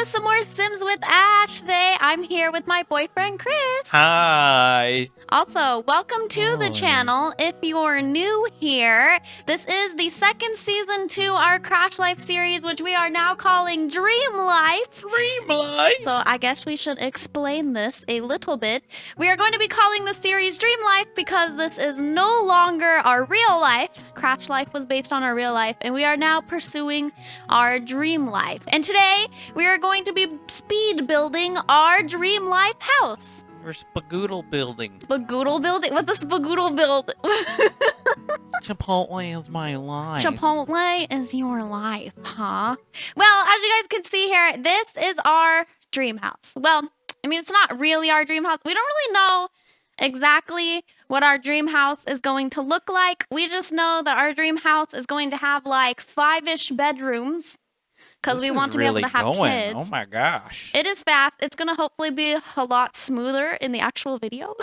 to some more Sims with Ash. Today I'm here with my boyfriend Chris. Hi. Also, welcome to the channel. If you're new here, this is the second season to our Crash Life series, which we are now calling Dream Life. Dream Life? So I guess we should explain this a little bit. We are going to be calling the series Dream Life because this is no longer our real life. Crash Life was based on our real life, and we are now pursuing our dream life. And today, we are going to be speed building our dream life house. We're spagoodle building. Spagoodle building? What's a spagoodle build? Chipotle is my life. Chipotle is your life, huh? Well, as you guys can see here, this is our dream house. Well, I mean, it's not really our dream house. We don't really know exactly what our dream house is going to look like. We just know that our dream house is going to have like 5-ish bedrooms because we want to be able to have kids. Oh my gosh. It is fast. It's going to hopefully be a lot smoother in the actual video.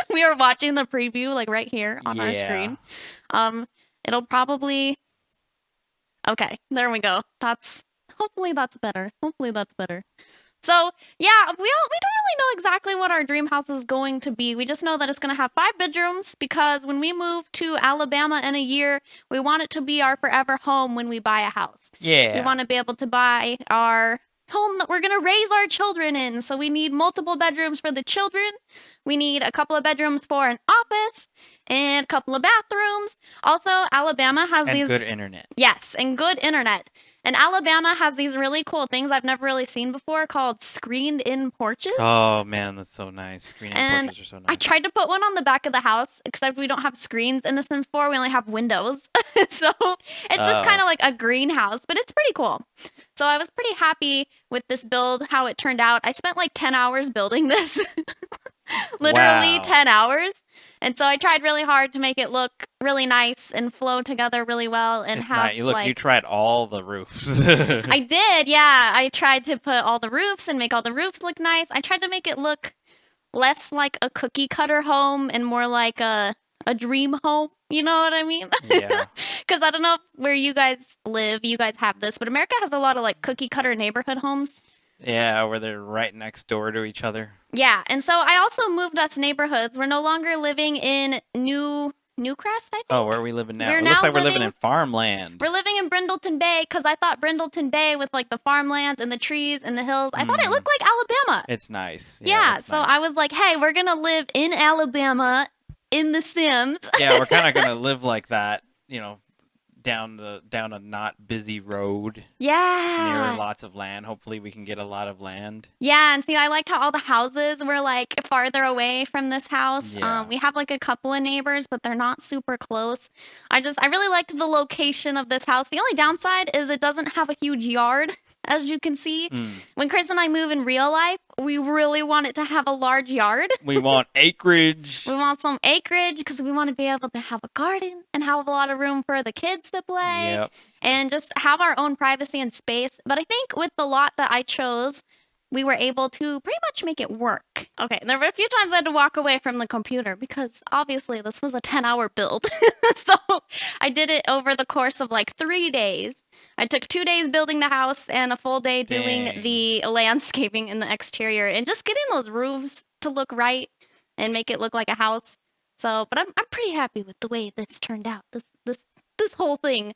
We are watching the preview like right here on our screen. It'll probably... Okay, there we go. Hopefully that's better. So, yeah, we don't really know exactly what our dream house is going to be. We just know that it's going to have 5 bedrooms because when we move to Alabama in a year, we want it to be our forever home when we buy a house. Yeah. We want to be able to buy our home that we're going to raise our children in. So we need multiple bedrooms for the children. We need a couple of bedrooms for an office and a couple of bathrooms. Also, Alabama has these... And good internet. Yes, and good internet. And Alabama has these really cool things I've never really seen before called screened-in porches. Oh, man, that's so nice. Screened-in porches are so nice. I tried to put one on the back of the house, except we don't have screens in The Sims 4. We only have windows. So it's just kind of like a greenhouse, but it's pretty cool. So I was pretty happy with this build, how it turned out. I spent like 10 hours building this. Literally 10 hours. And so I tried really hard to make it look really nice and flow together really well and you tried all the roofs. I did, yeah. I tried to put all the roofs and make all the roofs look nice. I tried to make it look less like a cookie cutter home and more like a dream home. You know what I mean? Yeah. Because I don't know where you guys live, you guys have this, but America has a lot of like cookie cutter neighborhood homes. Yeah, where they're right next door to each other. Yeah, and so I also moved us neighborhoods. We're no longer living in Newcrest, I think. Oh, where are we living now? It looks like we're living in farmland. We're living in Brindleton Bay because I thought Brindleton Bay with like the farmlands and the trees and the hills, I thought it looked like Alabama. It's nice. Yeah, so nice. I was like, hey, we're going to live in Alabama in The Sims. Yeah, we're kind of going to live like that, you know, down a not busy road. Yeah. Near lots of land. Hopefully we can get a lot of land. Yeah, and see, I liked how all the houses were like farther away from this house. Yeah. We have like a couple of neighbors, but they're not super close. I really liked the location of this house. The only downside is it doesn't have a huge yard, as you can see. When Chris and I move in real life, we really want it to have a large yard. We want acreage. We want some acreage because we want to be able to have a garden and have a lot of room for the kids to play. Yep. And just have our own privacy and space. But I think with the lot that I chose, we were able to pretty much make it work. Okay, there were a few times I had to walk away from the computer because obviously this was a 10-hour build. So I did it over the course of like 3 days. I took 2 days building the house and a full day doing the landscaping in the exterior and just getting those roofs to look right and make it look like a house. So, but I'm pretty happy with the way this turned out. This whole thing.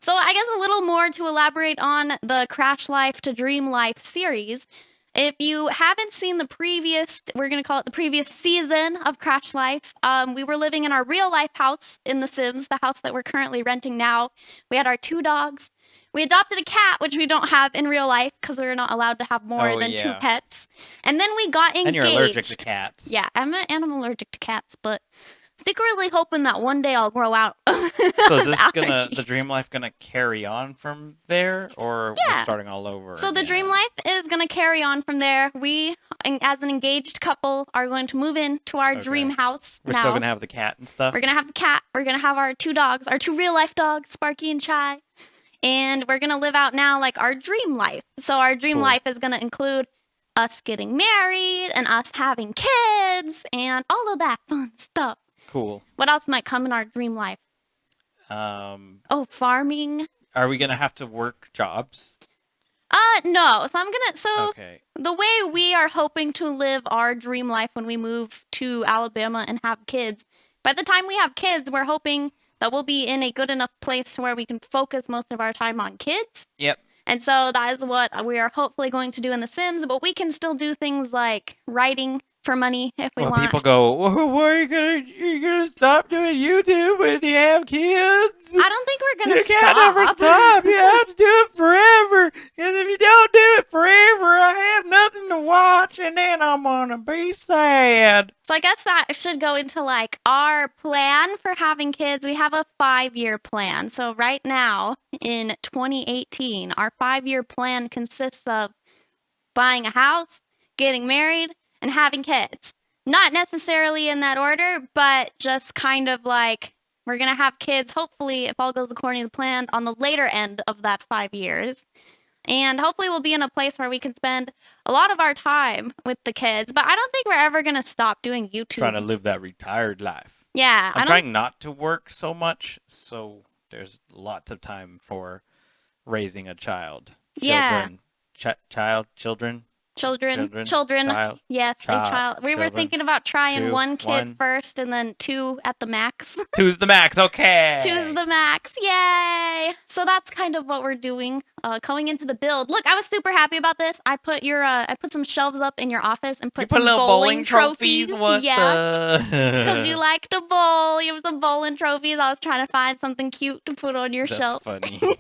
So I guess a little more to elaborate on the Crash Life to Dream Life series. If you haven't seen the previous, we're going to call it the previous season of Crash Life, we were living in our real life house in The Sims, the house that we're currently renting now. We had our 2 dogs. We adopted a cat, which we don't have in real life because we're not allowed to have more than 2 pets. And then we got engaged. And you're allergic to cats. Yeah, I'm allergic to cats, but secretly hoping that one day I'll grow out. So is this the dream life gonna carry on from there, or we're starting all over? So the dream life is gonna carry on from there. We, as an engaged couple, are going to move into our dream house. We're still gonna have the cat and stuff. We're gonna have the cat. We're gonna have our 2 dogs, our 2 real life dogs, Sparky and Chai, and we're gonna live out now like our dream life. So our dream life is gonna include us getting married and us having kids and all of that fun stuff. Cool. What else might come in our dream life? Farming. Are we gonna have to work jobs? No. Okay. The way we are hoping to live our dream life when we move to Alabama and have kids, by the time we have kids, we're hoping that we'll be in a good enough place where we can focus most of our time on kids. Yep. And so that is what we are hopefully going to do in The Sims, but we can still do things like writing for money if we want. People go, why are you gonna stop doing YouTube when you have kids? I don't think we're gonna stop. You can't never stop. You have to do it forever. Because if you don't do it forever, I have nothing to watch, and then I'm gonna be sad. So I guess that should go into like our plan for having kids. We have a 5-year plan. So right now in 2018, our 5-year plan consists of buying a house, getting married, and having kids. Not necessarily in that order, but just kind of like we're going to have kids, hopefully, if all goes according to plan, on the later end of that 5 years. And hopefully we'll be in a place where we can spend a lot of our time with the kids. But I don't think we're ever going to stop doing YouTube. Trying to live that retired life. Yeah. I'm trying not to work so much, so there's lots of time for raising a child. Children. Children. Yes, a child. We were thinking about trying one kid first and then 2 at the max. 2's the max, okay. 2's the max, yay! So that's kind of what we're doing going into the build. Look, I was super happy about this. I put some shelves up in your office and put some bowling trophies. What? Yes, because you like to bowl. You have some bowling trophies. I was trying to find something cute to put on your shelf. That's funny.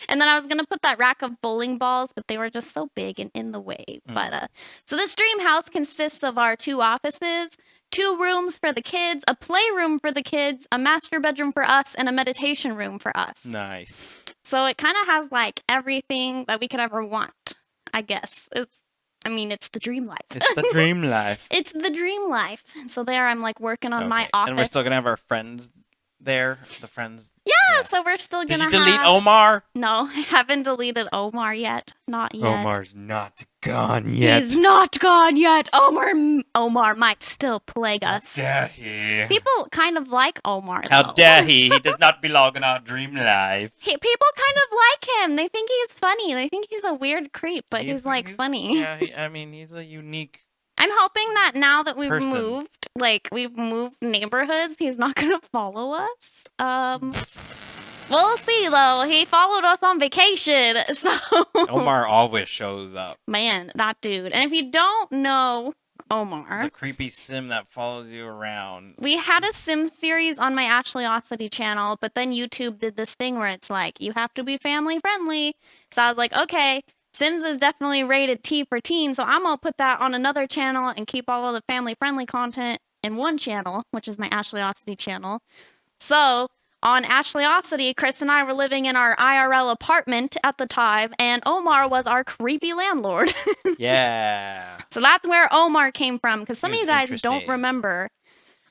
And then I was going to put that rack of bowling balls, but they were just so big and in the way. But so this dream house consists of our 2 offices, 2 rooms for the kids, a playroom for the kids, a master bedroom for us, and a meditation room for us. Nice. So it kind of has like everything that we could ever want, I guess. It's the dream life. It's the dream life. It's the dream life. So there I'm like working on my office. And we're still going to have our friends there, the friends. Yeah, so we're still gonna Did you delete Omar? No, I haven't deleted Omar yet. Not yet. Omar's not gone yet. He's not gone yet. Omar might still plague us. How dare he? People kind of like Omar, How dare he? He does not belong in our dream life. People kind of like him. They think he's funny. They think he's a weird creep, but he's funny. Yeah, he's a unique. I'm hoping that now that we've moved neighborhoods, he's not gonna follow us. We'll see though. He followed us on vacation, so Omar always shows up. Man, that dude. And if you don't know Omar, the creepy sim that follows you around. We had a sim series on my Ashleyosity channel, but then YouTube did this thing where it's like, you have to be family friendly. So I was like, okay, Sims is definitely rated T for teen, so I'm going to put that on another channel and keep all of the family-friendly content in one channel, which is my Ashleyosity channel. So, on Ashleyosity, Chris and I were living in our IRL apartment at the time, and Omar was our creepy landlord. Yeah. So that's where Omar came from, because some of you guys don't remember.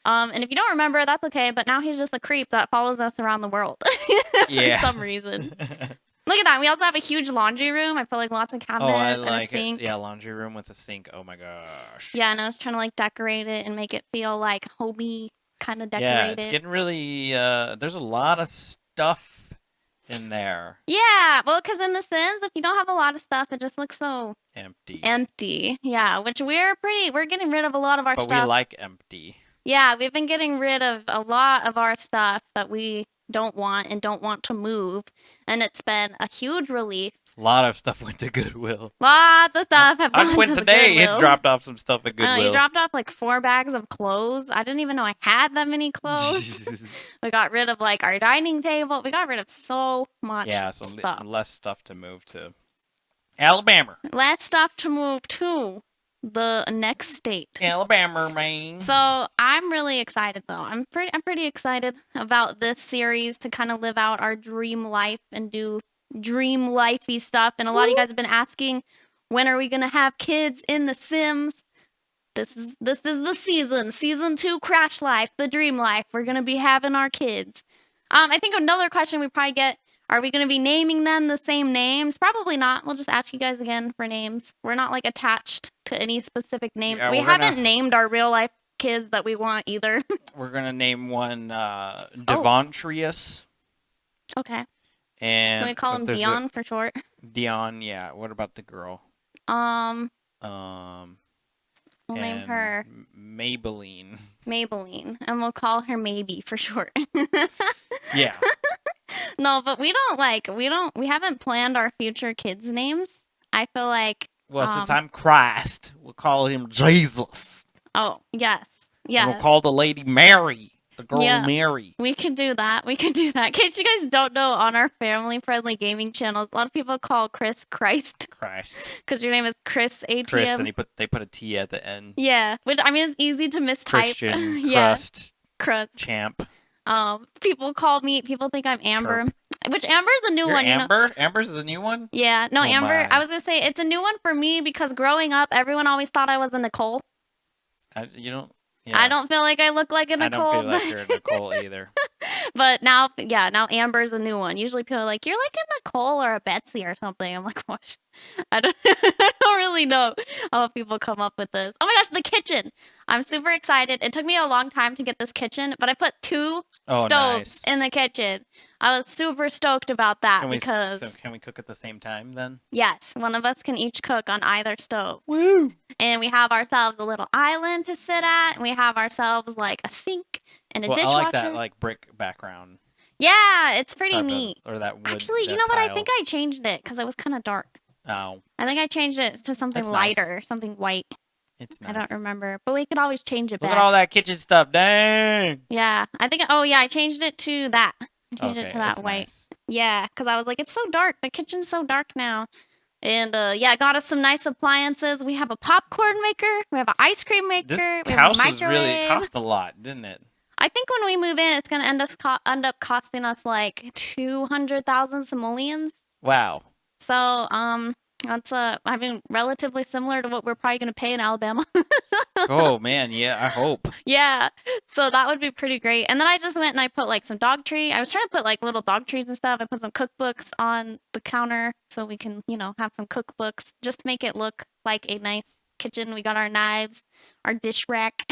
And if you don't remember, that's okay, but now he's just a creep that follows us around the world for some reason. Look at that. We also have a huge laundry room. I put like lots of cabinets and a sink. Yeah, laundry room with a sink. Oh my gosh. Yeah, and I was trying to like decorate it and make it feel like homey, kind of decorated. Yeah, it's getting really, there's a lot of stuff in there. Yeah, well, because in The Sims, if you don't have a lot of stuff, it just looks so empty. Yeah, which we're getting rid of a lot of our stuff. But we like empty. Yeah, we've been getting rid of a lot of our stuff that we don't want and don't want to move, and it's been a huge relief. A lot of stuff went to Goodwill. Lots of stuff have gone I just went today and dropped off some stuff at Goodwill. You dropped off like 4 bags of clothes. I didn't even know I had that many clothes. We got rid of like our dining table. We got rid of so much stuff. Less stuff to move to Alabama. Less stuff to move to the next state. Alabama, man. So I'm really excited though. I'm pretty excited about this series to kind of live out our dream life and do dream lifey stuff. And a lot of you guys have been asking, when are we gonna have kids in The Sims? This is the season 2 Crash Life, the dream life. We're gonna be having our kids. I think another question we probably get: are we going to be naming them the same names? Probably not. We'll just ask you guys again for names. We're not like attached to any specific names. Yeah, we haven't named our real life kids that we want either. We're going to name one Devontrius. Okay. And Can we call if him there's Dion for short? Dion, yeah. What about the girl? Um, Um, we'll name and her Maybelline. Maybelline, and we'll call her Maybe for short. Yeah. No, but we haven't planned our future kids' names. I feel like, Well, since I'm Christ, we'll call him Jesus. oh, yes. And we'll Yes. call the lady Mary. The girl Yeah. Mary. We can do that. We can do that. In case you guys don't know, on our family-friendly gaming channels, a lot of people call Chris Christ Christ. because your name is Chris ATM. Chris, and they put a T at the end. Yeah, which I mean, it's easy to mistype. Christian, Yeah. Crust, Champ. People think I'm Amber, which Amber's a new You're one. Amber? Amber's the new one? Yeah, no, Oh Amber. my. I was gonna say it's a new one for me because growing up, everyone always thought I was a Nicole. You don't. Yeah. I don't feel like I look like a Nicole. I don't feel like you're a Nicole either. But now Amber's a new one. Usually people are like, you're like a Nicole or a Betsy or something. I'm like, what? I don't really know how people come up with this. Oh my gosh, the kitchen. I'm super excited. It took me a long time to get this kitchen, but I put 2 stoves in the kitchen. I was super stoked about that because... So can we cook at the same time then? Yes, one of us can each cook on either stove. Woo! And we have ourselves a little island to sit at, and we have ourselves like a sink and a dishwasher. I like that like brick background. Yeah, it's pretty neat. Or that wood. Actually, you know what? I think I changed it because it was kind of dark. Oh. I think I changed it to something lighter, something white. It's nice. I don't remember, but we could always change it back. Look at all that kitchen stuff, dang! Yeah, I think. Oh yeah, I changed it to that. I changed it to that white. Nice. Yeah, because I was like, it's so dark. The kitchen's so dark now. And yeah, got us some nice appliances. We have a popcorn maker. We have an ice cream maker. This we have house a microwave. really cost a lot, didn't it? I think when we move in, it's gonna end up costing us like 200,000 simoleons. Wow. So that's I mean, relatively similar to what we're probably gonna pay in Alabama. Oh man, yeah, I hope. Yeah, so that would be pretty great. And then I just went and I put like some dog tree. I was trying to put like little dog trees and stuff. I put some cookbooks on the counter so we can, have some cookbooks just to make it look like a nice kitchen. We got our knives, our dish rack,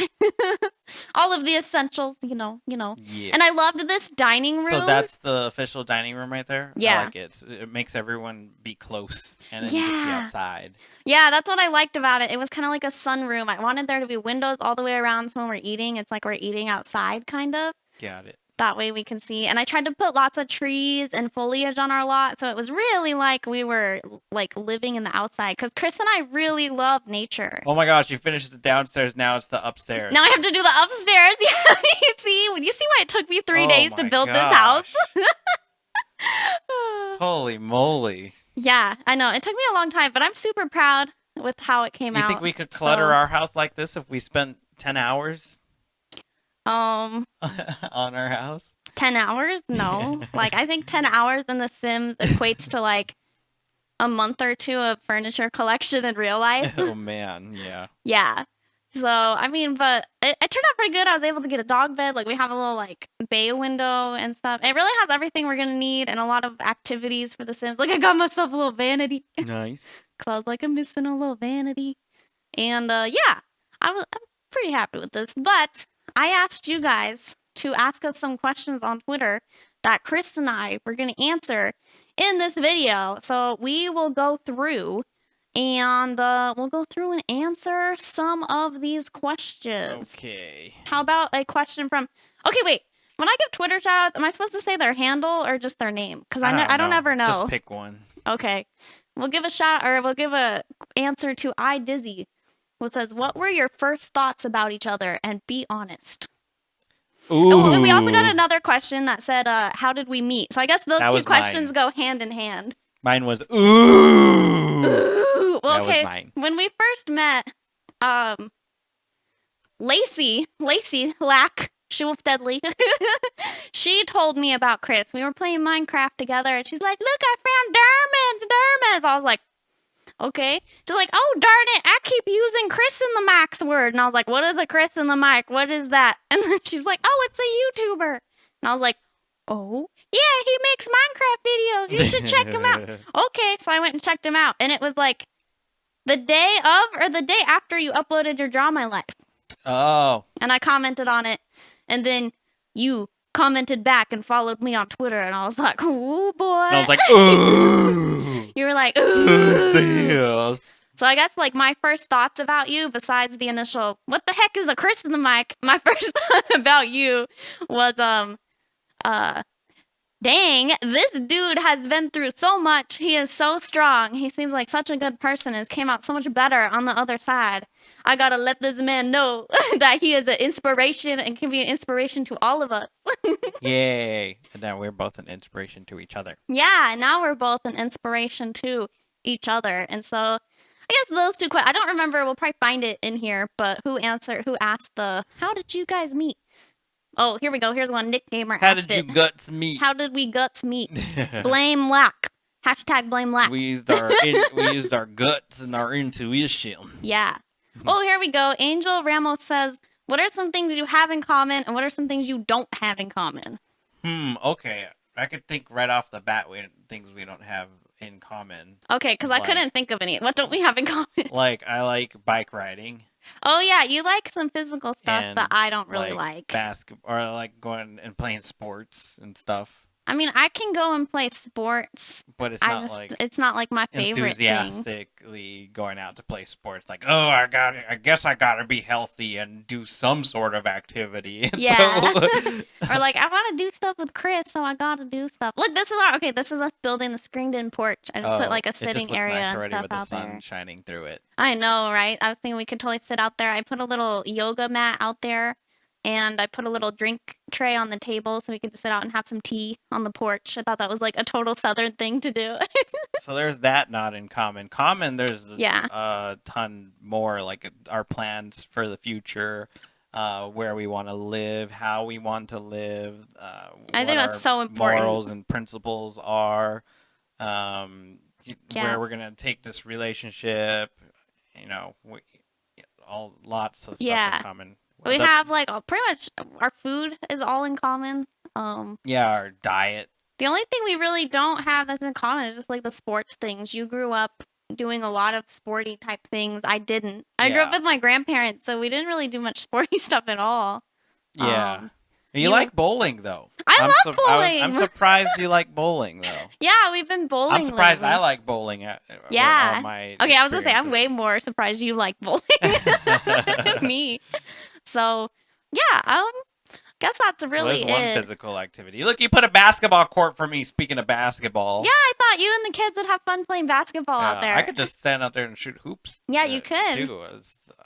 all of the essentials, Yeah. And I loved this dining room. So that's the official dining room right there? Yeah. I like it. It makes everyone be close and then you can see outside. Yeah, that's what I liked about it. It was kind of like a sunroom. I wanted there to be windows all the way around so when we're eating, it's like we're eating outside kind of. Got it. That way we can see. And I tried to put lots of trees and foliage on our lot. So it was really like we were like living in the outside. Because Chris and I really love nature. Oh my gosh, you finished the downstairs. Now it's the upstairs. Now I have to do the upstairs. Yeah, you see why it took me 3 days to build this house? Holy moly. Yeah, I know. It took me a long time, but I'm super proud with how it came out. You think we could clutter our house like this if we spent 10 hours? On our house? 10 hours? No. Like, I think 10 hours in The Sims equates to like a month or 2 of furniture collection in real life. Oh, man. Yeah. Yeah. So, I mean, but it turned out pretty good. I was able to get a dog bed. Like, we have a little, like, bay window and stuff. It really has everything we're going to need and a lot of activities for The Sims. Like, I got myself a little vanity. Nice. Because I was like, I'm missing a little vanity. And, yeah, I'm pretty happy with this. But I asked you guys to ask us some questions on Twitter that Chris and I were going to answer in this video. So we will go through and answer some of these questions. Okay. How about a question from... Okay, wait. When I give Twitter shoutouts, am I supposed to say their handle or just their name? Because I don't ever know. Just pick one. Okay. We'll give a answer to iDizzy, who says, what were your first thoughts about each other? And be honest. Ooh. Oh, and we also got another question that said, how did we meet? So I guess those two questions go hand in hand. Mine was, ooh. Ooh. Well, okay. That was mine. When we first met, Lacey Lack, she was deadly. She told me about Chris. We were playing Minecraft together, and she's like, look, I found diamonds. I was like, okay. She's like, oh, darn it, I keep using Chris in the Max word. And I was like, what is a Chris in the mic? What is that? And then she's like, oh, it's a YouTuber. And I was like, oh, yeah, he makes Minecraft videos. You should check him out. Okay, so I went and checked him out. And it was like the day of or the day after you uploaded your Draw My Life. Oh. And I commented on it. And then you commented back and followed me on Twitter, and I was like, "Oh boy!" And I was like, ooh, you were like, who's "Ooh." this? So I guess like my first thoughts about you, besides the initial "What the heck is a Chris in the mic?" My first thought about you was uh dang, this dude has been through so much. He is so strong. He seems like such a good person and came out so much better on the other side. I gotta let this man know that he is an inspiration and can be an inspiration to all of us. Yay. And now we're both an inspiration to each other. Yeah, now we're both an inspiration to each other. And so I guess those two questions, I don't remember, we'll probably find it in here, but who asked how did you guys meet? Oh, here we go. Here's one. Nick Gamer How asked did you it. guts meet? How did we guts meet? Blame Lack. Hashtag blame Lack. we used our guts and our intuition. Yeah. Oh, here we go. Angel Ramos says, what are some things you have in common and what are some things you don't have in common? Okay. I could think right off the bat things we don't have in common. Okay, because I couldn't think of any. What don't we have in common? Like, I like bike riding. Oh, yeah. You like some physical stuff that I don't really like. Basketball, or I like going and playing sports and stuff. I mean, I can go and play sports, but it's not like my favorite thing. Enthusiastically going out to play sports, like, oh, I guess I gotta be healthy and do some sort of activity. Yeah. Or like, I want to do stuff with Chris, so I gotta do stuff. Look, this is us building the screened-in porch. I just put like a sitting area nice and stuff with the out sun there. shining through it. I know, right? I was thinking we could totally sit out there. I put a little yoga mat out there. And I put a little drink tray on the table so we could sit out and have some tea on the porch. I thought that was like a total Southern thing to do. So there's that not in common. There's a ton more, like our plans for the future, where we want to live, how we want to live. I think that's so important. Morals and principles are, where we're going to take this relationship, lots of stuff in common. We have like pretty much our food is all in common. Our diet. The only thing we really don't have that's in common is just like the sports things. You grew up doing a lot of sporty type things. I didn't. I grew up with my grandparents, so we didn't really do much sporty stuff at all. Yeah. You like bowling, though. I love bowling. I'm surprised you like bowling, though. Yeah, we've been bowling. I'm surprised lately. I like bowling. Okay, I was gonna say I'm way more surprised you like bowling than me. So yeah, guess that's really one physical activity. Look, you put a basketball court for me. Speaking of basketball. Yeah, I thought you and the kids would have fun playing basketball out there. I could just stand out there and shoot hoops. Yeah, you could. Too.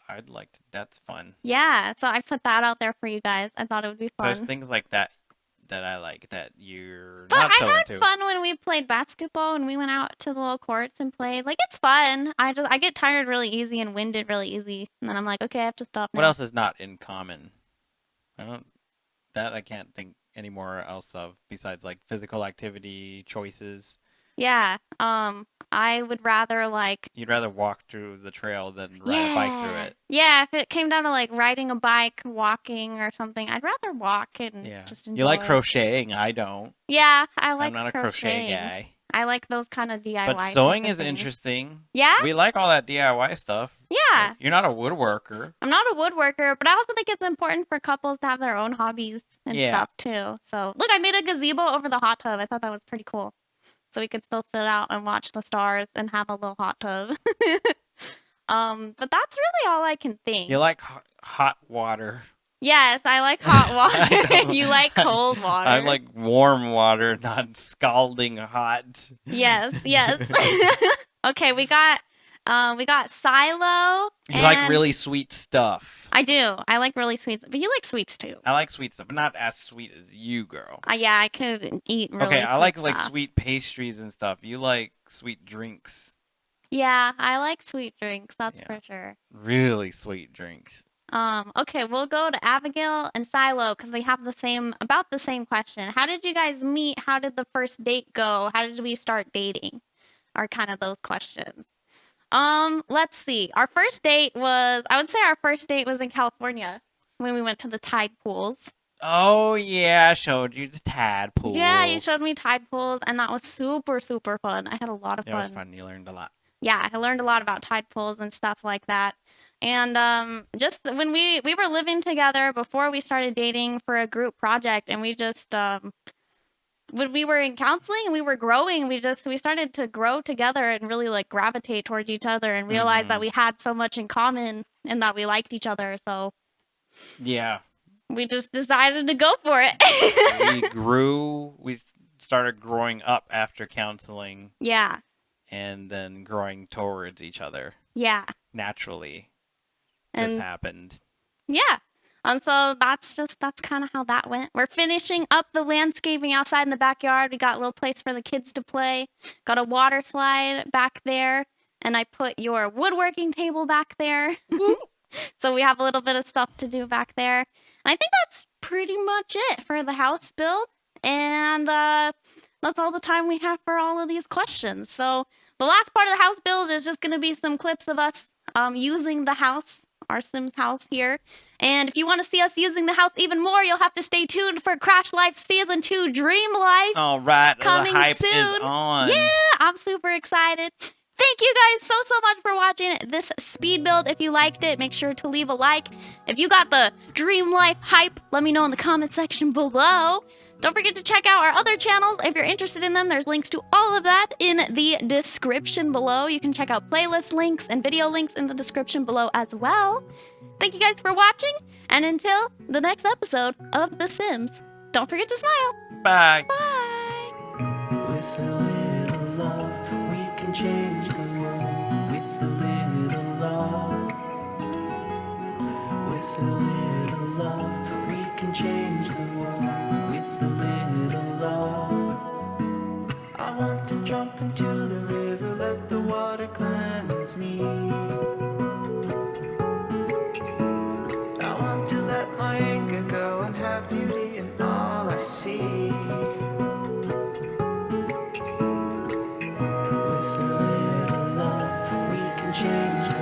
I'd like to. That's fun. Yeah, so I put that out there for you guys. I thought it would be fun. There's things like that I like that you're but not so into. I had fun when we played basketball and we went out to the little courts and played. Like, it's fun. I get tired really easy and winded really easy. And then I'm like, okay, I have to stop now. What else is not in common? I can't think anymore else of besides like physical activity choices. Yeah. I would rather like... You'd rather walk through the trail than ride a bike through it. Yeah, if it came down to like riding a bike, walking or something, I'd rather walk and just enjoy You like crocheting, I don't. Yeah, I like I'm not a crochet guy. I like those kind of DIY But sewing is interesting. Yeah? We like all that DIY stuff. Yeah. You're not a woodworker. I'm not a woodworker, but I also think it's important for couples to have their own hobbies and stuff too. So, look, I made a gazebo over the hot tub. I thought that was pretty cool. So we could still sit out and watch the stars and have a little hot tub. But that's really all I can think. You like hot water. Yes, I like hot water. You like cold water. I like warm water, not scalding hot. Yes. Okay, we got Silo. You like really sweet stuff. I do. I like really sweet stuff. But you like sweets too. I like sweet stuff, but not as sweet as you, girl. Yeah, I could eat really sweet I like stuff. sweet pastries and stuff. You like sweet drinks. Yeah, I like sweet drinks, that's for sure. Really sweet drinks. Okay, we'll go to Abigail and Silo because they have about the same question. How did you guys meet? How did the first date go? How did we start dating? Are kind of those questions. Let's see. I would say our first date was in California when we went to the tide pools. Oh, yeah, I showed you the tide pools. Yeah, you showed me tide pools, and that was super, super fun. I had a lot of fun. It was fun. You learned a lot. Yeah, I learned a lot about tide pools and stuff like that. And just when we were living together before we started dating for a group project, and we just when we were in counseling and we were growing, we started to grow together and really like gravitate towards each other and realize that we had so much in common and that we liked each other. So yeah, we just decided to go for it. We started growing up after counseling. Yeah. And then growing towards each other. Yeah. Naturally. And just happened. Yeah. And so that's kind of how that went. We're finishing up the landscaping outside in the backyard. We got a little place for the kids to play. Got a water slide back there. And I put your woodworking table back there. So we have a little bit of stuff to do back there. And I think that's pretty much it for the house build. And that's all the time we have for all of these questions. So the last part of the house build is just going to be some clips of us using the house, our Sims house here. And if you want to see us using the house even more, you'll have to stay tuned for CrashLife Season 2 Dream Life. All right, coming the hype soon. is on. Yeah, I'm super excited. Thank you guys so much for watching this speed build. If you liked it, make sure to leave a like. If you got the Dream Life hype, let me know in the comment section below. Don't forget to check out our other channels. If you're interested in them, there's links to all of that in the description below. You can check out playlist links and video links in the description below as well. Thank you guys for watching, and until the next episode of The Sims, don't forget to smile. Bye. Bye. With a little love, we can change the world. With a little love. With a little love, we can change the world. With a little love. I want to jump into the river, let the water cleanse me. I want to let my anger go and have beauty in all I see. With a little love, we can change